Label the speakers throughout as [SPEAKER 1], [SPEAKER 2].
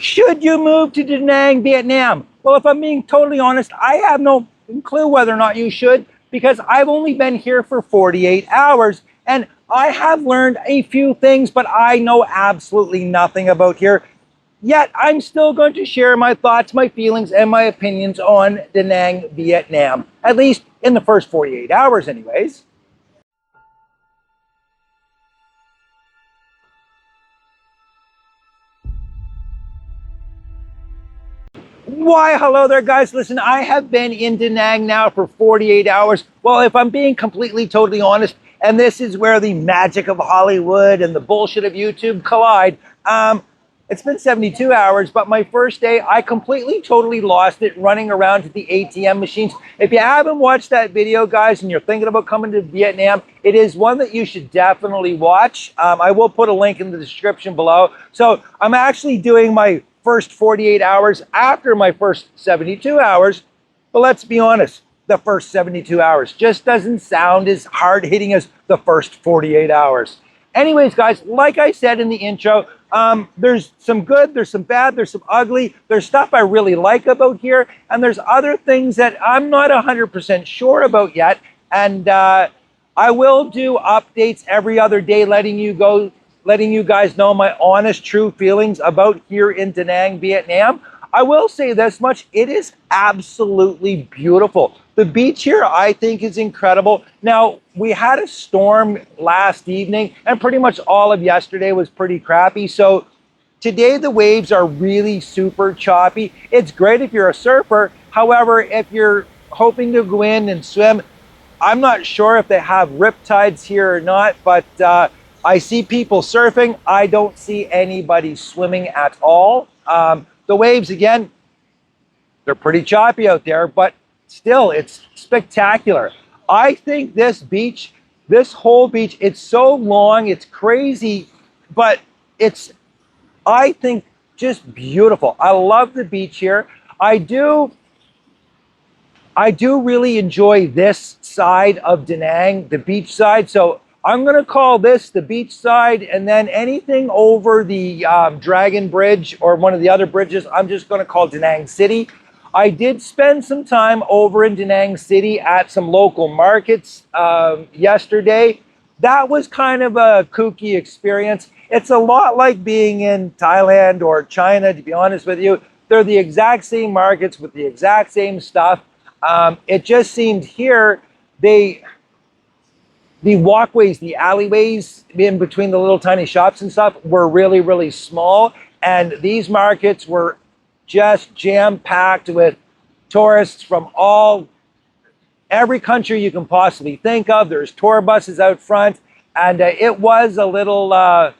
[SPEAKER 1] Should you move to Da Nang, Vietnam? Well, if I'm being totally honest, I have no clue whether or not you should, because I've only been here for 48 hours and I have learned a few things, but I know absolutely nothing about here. Yet I'm still going to share my thoughts, my feelings, and my opinions on Da Nang, Vietnam, at least in the first 48 hours anyways. Why, hello there, guys. Listen, I have been in Da Nang now for 48 hours. Well, if I'm being completely, totally honest, and this is where the magic of Hollywood and the bullshit of YouTube collide, it's been 72 hours, but my first day, I completely, totally lost it running around to the ATM machines. If you haven't watched that video, guys, and you're thinking about coming to Vietnam, it is one that you should definitely watch. I will put a link in the description below. So I'm actually doing my first 48 hours after my first 72 hours. But let's be honest, the first 72 hours just doesn't sound as hard hitting as the first 48 hours. Anyways, guys, like I said in the intro, there's some good, there's some bad, there's some ugly, there's stuff I really like about here, and there's other things that I'm not 100% sure about yet. And I will do updates every other day, letting you guys know my honest, true feelings about here in Da Nang, Vietnam. I will say this much, it is absolutely beautiful. The beach here, I think, is incredible. Now, we had a storm last evening, and pretty much all of yesterday was pretty crappy. So today the waves are really super choppy. It's great if you're a surfer. However, if you're hoping to go in and swim, I'm not sure if they have riptides here or not, but I see people surfing. I don't see anybody swimming at all. The waves, again, they're pretty choppy out there, but still, it's spectacular. I think this beach, this whole beach, it's so long, it's crazy, but it's, I think, just beautiful. I love the beach here. I do really enjoy this side of Da Nang, the beach side. So I'm going to call this the beach side, and then anything over the Dragon Bridge or one of the other bridges, I'm just going to call Da Nang City. I did spend some time over in Da Nang City at some local markets yesterday. That was kind of a kooky experience. It's a lot like being in Thailand or China, to be honest with you. They're the exact same markets with the exact same stuff. It just seemed here, the walkways, the alleyways in between the little tiny shops and stuff were really, really small. And these markets were just jam-packed with tourists from every country you can possibly think of. There's tour buses out front, and it was a little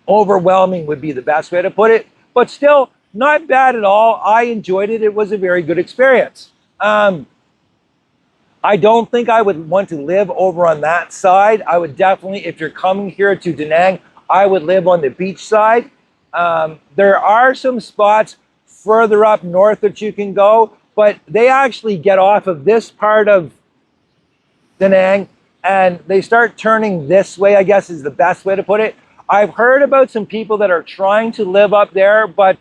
[SPEAKER 1] overwhelming would be the best way to put it, but still not bad at all. I enjoyed it. It was a very good experience. I don't think I would want to live over on that side. I would definitely, if you're coming here to Da Nang, I would live on the beach side. There are some spots further up north that you can go, but they actually get off of this part of Da Nang and they start turning this way, I guess is the best way to put it. I've heard about some people that are trying to live up there, but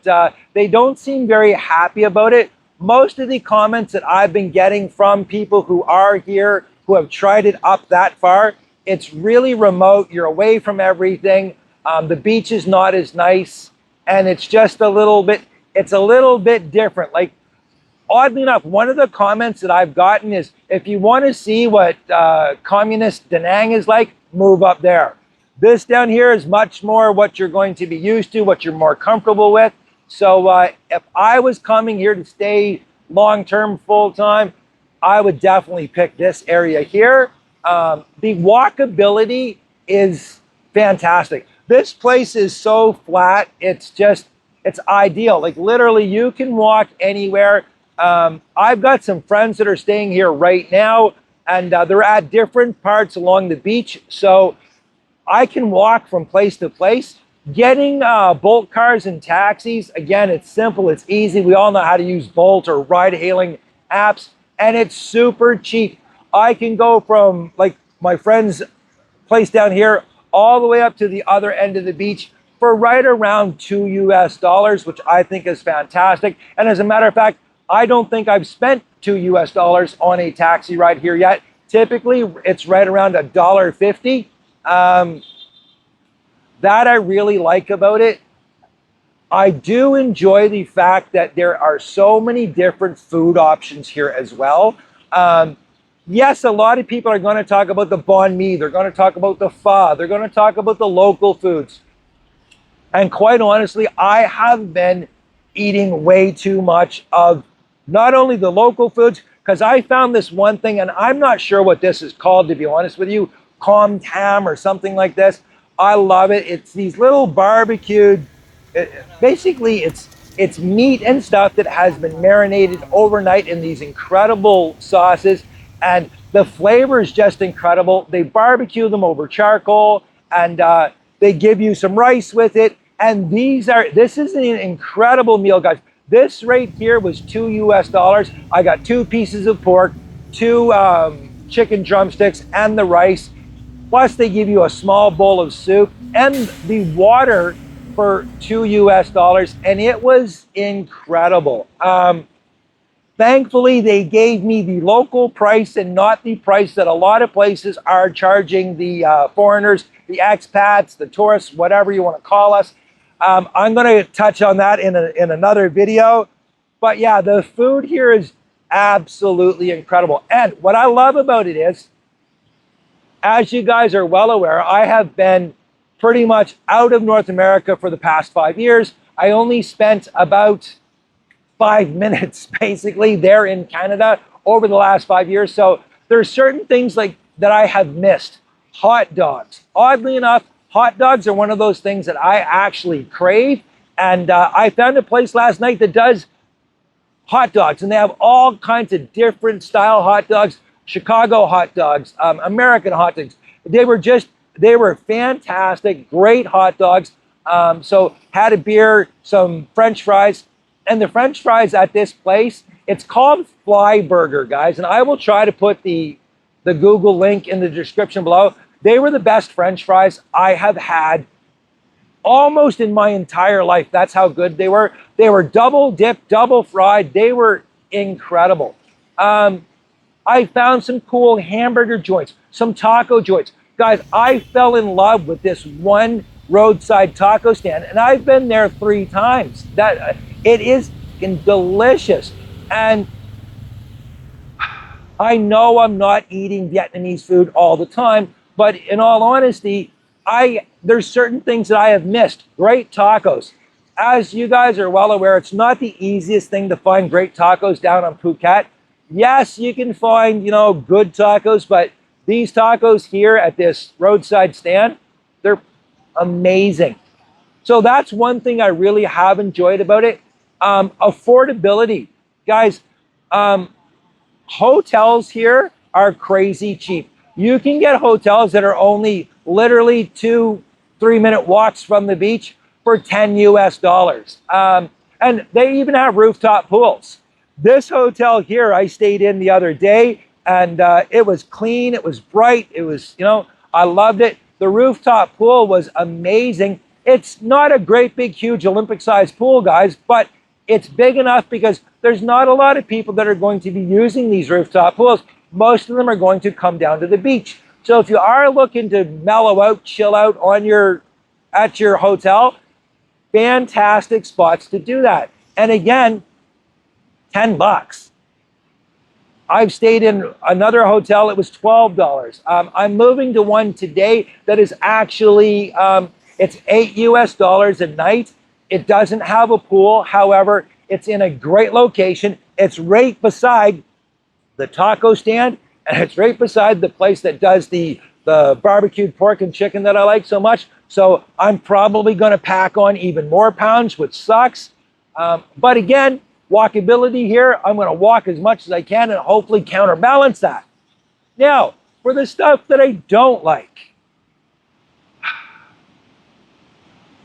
[SPEAKER 1] they don't seem very happy about it. Most of the comments that I've been getting from people who are here, who have tried it up that far, it's really remote. You're away from everything. The beach is not as nice, and it's just a little bit different. Like, oddly enough, one of the comments that I've gotten is, if you want to see what communist Da Nang is like, move up there. This down here is much more what you're going to be used to, what you're more comfortable with. So if I was coming here to stay long-term, full-time, I would definitely pick this area here. The walkability is fantastic. This place is so flat, it's ideal. Like, literally, you can walk anywhere. I've got some friends that are staying here right now, and they're at different parts along the beach. So I can walk from place to place. Getting Bolt cars and taxis, again, it's simple, it's easy. We all know how to use Bolt or ride-hailing apps, and it's super cheap. I can go from, like, my friend's place down here all the way up to the other end of the beach for right around $2 US, which I think is fantastic. And as a matter of fact, I don't think I've spent $2 US on a taxi ride here yet. Typically, it's right around $1.50. That I really like about it. I do enjoy the fact that there are so many different food options here as well. Yes, a lot of people are going to talk about the banh mi. They're going to talk about the pho. They're going to talk about the local foods. And quite honestly, I have been eating way too much of not only the local foods, because I found this one thing, and I'm not sure what this is called, to be honest with you, com tam or something like this. I love it. It's these little barbecued, basically it's meat and stuff that has been marinated overnight in these incredible sauces, and the flavor is just incredible. They barbecue them over charcoal, and they give you some rice with it. And this is an incredible meal, guys. This right here was $2 US. I got 2 pieces of pork, 2 chicken drumsticks, and the rice. Plus, they give you a small bowl of soup and the water for $2 US, and it was incredible. Thankfully, they gave me the local price and not the price that a lot of places are charging the foreigners, the expats, the tourists, whatever you want to call us. I'm going to touch on that in another video. But yeah, the food here is absolutely incredible. And what I love about it is, as you guys are well aware, I have been pretty much out of North America for the past 5 years. I only spent about 5 minutes basically there in Canada over the last 5 years. So there's certain things like that I have missed. Hot dogs. Oddly enough, hot dogs are one of those things that I actually crave. And I found a place last night that does hot dogs, and they have all kinds of different style hot dogs, Chicago hot dogs, American hot dogs. They were fantastic, great hot dogs. So had a beer, some French fries, and the French fries at this place, it's called Fly Burger, guys. And I will try to put the Google link in the description below. They were the best French fries I have had almost in my entire life. That's how good they were. They were double dipped, double fried. They were incredible. I found some cool hamburger joints, some taco joints. Guys, I fell in love with this one roadside taco stand, and I've been there 3 times. It is delicious. And I know I'm not eating Vietnamese food all the time, but in all honesty, there's certain things that I have missed. Great tacos. As you guys are well aware, it's not the easiest thing to find great tacos down on Phuket. Yes, you can find, good tacos, but these tacos here at this roadside stand, they're amazing. So that's one thing I really have enjoyed about it. Affordability. Guys, hotels here are crazy cheap. You can get hotels that are only literally 2-3 minute walks from the beach for $10 US. And they even have rooftop pools. This hotel here I stayed in the other day, and it was clean, it was bright, it was, I loved it. The rooftop pool was amazing. It's not a great big huge Olympic-sized pool, guys, but it's big enough because there's not a lot of people that are going to be using these rooftop pools. Most of them are going to come down to the beach. So if you are looking to mellow out, chill out at your hotel, fantastic spots to do that. And again, $10. I've stayed in another hotel, it was $12. I'm moving to one today that is actually, it's $8 a night. It doesn't have a pool. However, it's in a great location. It's right beside the taco stand, and it's right beside the place that does the barbecued pork and chicken that I like so much. So I'm probably going to pack on even more pounds, which sucks. But again, walkability here, I'm going to walk as much as I can and hopefully counterbalance that. Now, for the stuff that I don't like,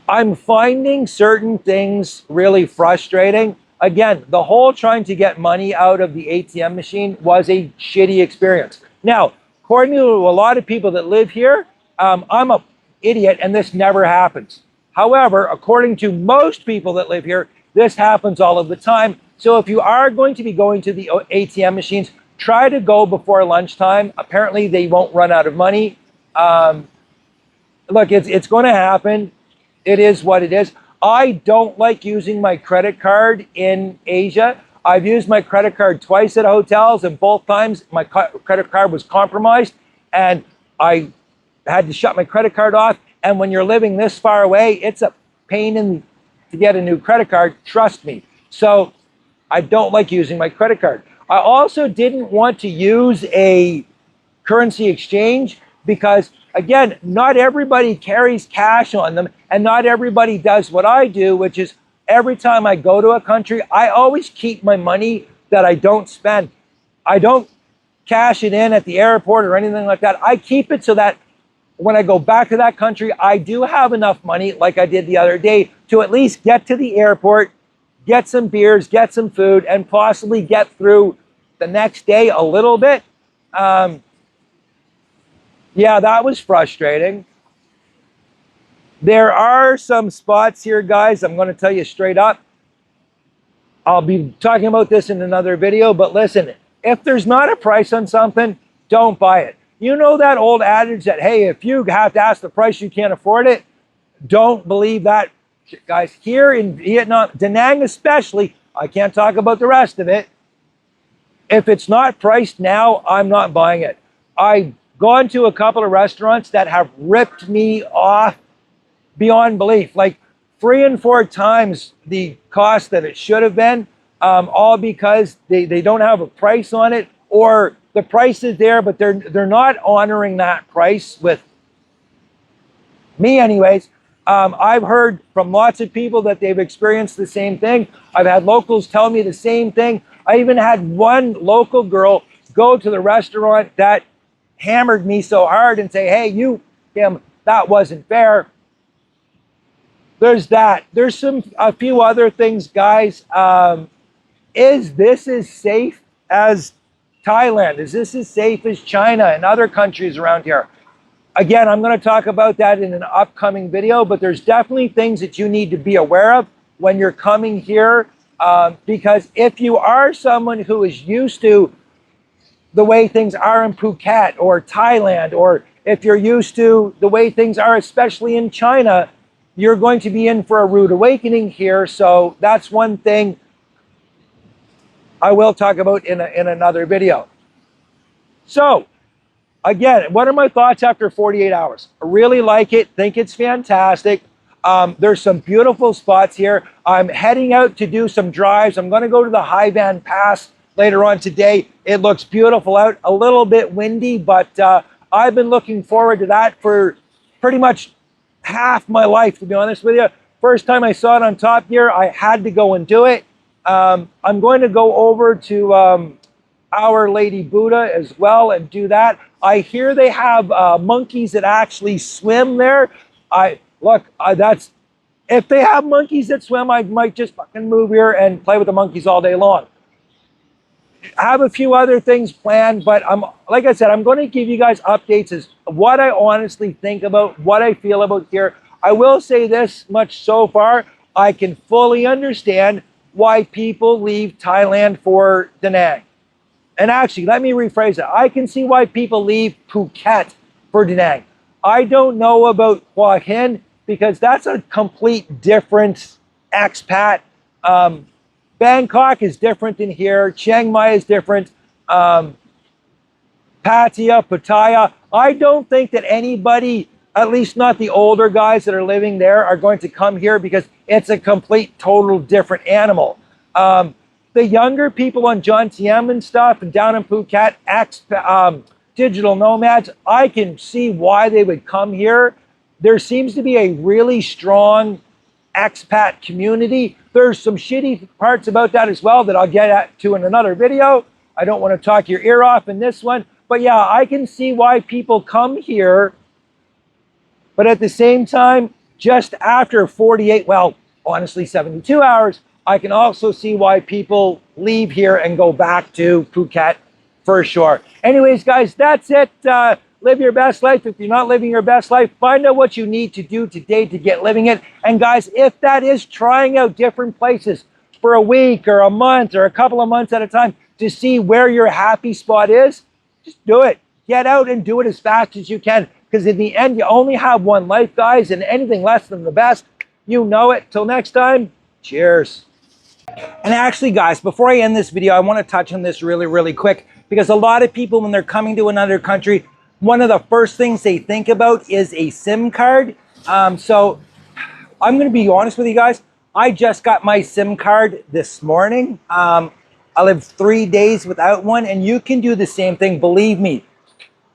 [SPEAKER 1] I'm finding certain things really frustrating. Again, the whole trying to get money out of the ATM machine was a shitty experience. Now, according to a lot of people that live here, I'm an idiot and this never happens. However, according to most people that live here, this happens all of the time. So if you are going to be going to the ATM machines, try to go before lunchtime. Apparently, they won't run out of money. Look, it's going to happen. It is what it is. I don't like using my credit card in Asia. I've used my credit card twice at hotels, and both times my credit card was compromised, and I had to shut my credit card off. And when you're living this far away, it's a pain to get a new credit card, trust me. So I don't like using my credit card. I also didn't want to use a currency exchange because, again, not everybody carries cash on them, and not everybody does what I do, which is every time I go to a country, I always keep my money that I don't spend. I don't cash it in at the airport or anything like that. I keep it so that when I go back to that country, I do have enough money, like I did the other day, to at least get to the airport, get some beers, get some food, and possibly get through the next day a little bit. Yeah, that was frustrating. There are some spots here, guys. I'm going to tell you straight up. I'll be talking about this in another video, but listen, if there's not a price on something, don't buy it. You know that old adage that, hey, if you have to ask the price, you can't afford it? Don't believe that, guys. Here in Vietnam, Da Nang especially, I can't talk about the rest of it. If it's not priced now, I'm not buying it. I've gone to a couple of restaurants that have ripped me off beyond belief, like 3 and 4 times the cost that it should have been, all because they don't have a price on it, or the price is there, but they're not honoring that price with me anyways. I've heard from lots of people that they've experienced the same thing. I've had locals tell me the same thing. I even had one local girl go to the restaurant that hammered me so hard and say, hey, Kim, that wasn't fair. There's that. There's a few other things, guys. Is this as safe as Thailand? Is this as safe as China and other countries around here? Again, I'm going to talk about that in an upcoming video, but there's definitely things that you need to be aware of when you're coming here, because if you are someone who is used to the way things are in Phuket or Thailand, or if you're used to the way things are, especially in China, you're going to be in for a rude awakening here. So that's one thing I will talk about in another video. So again, what are my thoughts after 48 hours? I really like it, think it's fantastic. There's some beautiful spots here. I'm heading out to do some drives. I'm going to go to the Hoi An Pass later on today. It looks beautiful out, a little bit windy, but I've been looking forward to that for pretty much half my life, to be honest with you. First time I saw it on Top Gear, I had to go and do it. I'm going to go over to Our Lady Buddha as well and do that. I hear they have monkeys that actually swim there. If they have monkeys that swim, I might just fucking move here and play with the monkeys all day long. I have a few other things planned, but like I said, I'm going to give you guys updates as what I honestly think about, what I feel about here. I will say this much so far: I can fully understand why people leave Thailand for Da Nang. And actually, let me rephrase that. I can see why people leave Phuket for Da Nang. I don't know about Hoi An because that's a complete different expat. Bangkok is different than here. Chiang Mai is different. Pattaya, Pattaya. I don't think that anybody, at least not the older guys that are living there, are going to come here because it's a complete, total different animal. The younger people on John Tiem and stuff and down in Phuket, digital nomads, I can see why they would come here. There seems to be a really strong expat community. There's some shitty parts about that as well that I'll get to in another video. I don't want to talk your ear off in this one. But yeah, I can see why people come here. But at the same time, just after 48, well, honestly, 72 hours, I can also see why people leave here and go back to Phuket for sure. Anyways, guys, that's it. live your best life. If you're not living your best life, find out what you need to do today to get living it. And guys, if that is trying out different places for a week or a month or a couple of months at a time to see where your happy spot is, just do it. Get out and do it as fast as you can, because in the end, you only have one life, guys, and anything less than the best, you know it. Till next time, cheers. And actually, guys, before I end this video, I want to touch on this really quick, because a lot of people, when they're coming to another country, one of the first things they think about is a SIM card. So I'm going to be honest with you guys. I just got my SIM card this morning. I lived 3 days without one, and you can do the same thing. Believe me,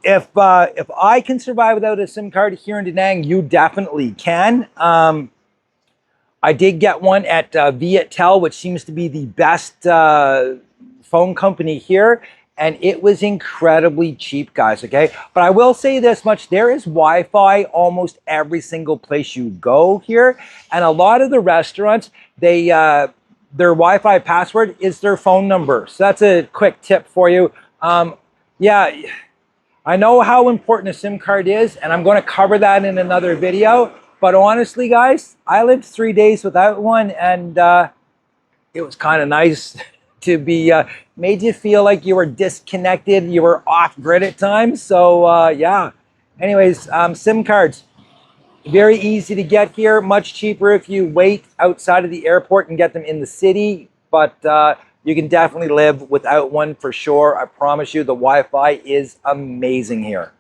[SPEAKER 1] if I can survive without a SIM card here in Da Nang, you definitely can. I did get one at Viettel, which seems to be the best phone company here, and it was incredibly cheap, guys, okay? But I will say this much, there is Wi-Fi almost every single place you go here, and a lot of the restaurants, their Wi-Fi password is their phone number. So that's a quick tip for you. Yeah, I know how important a SIM card is, and I'm going to cover that in another video. But honestly, guys, I lived 3 days without one, and it was kind of nice to be, made you feel like you were disconnected, you were off grid at times. So yeah, anyways, SIM cards, very easy to get here, much cheaper if you wait outside of the airport and get them in the city. But you can definitely live without one for sure. I promise you, the Wi-Fi is amazing here.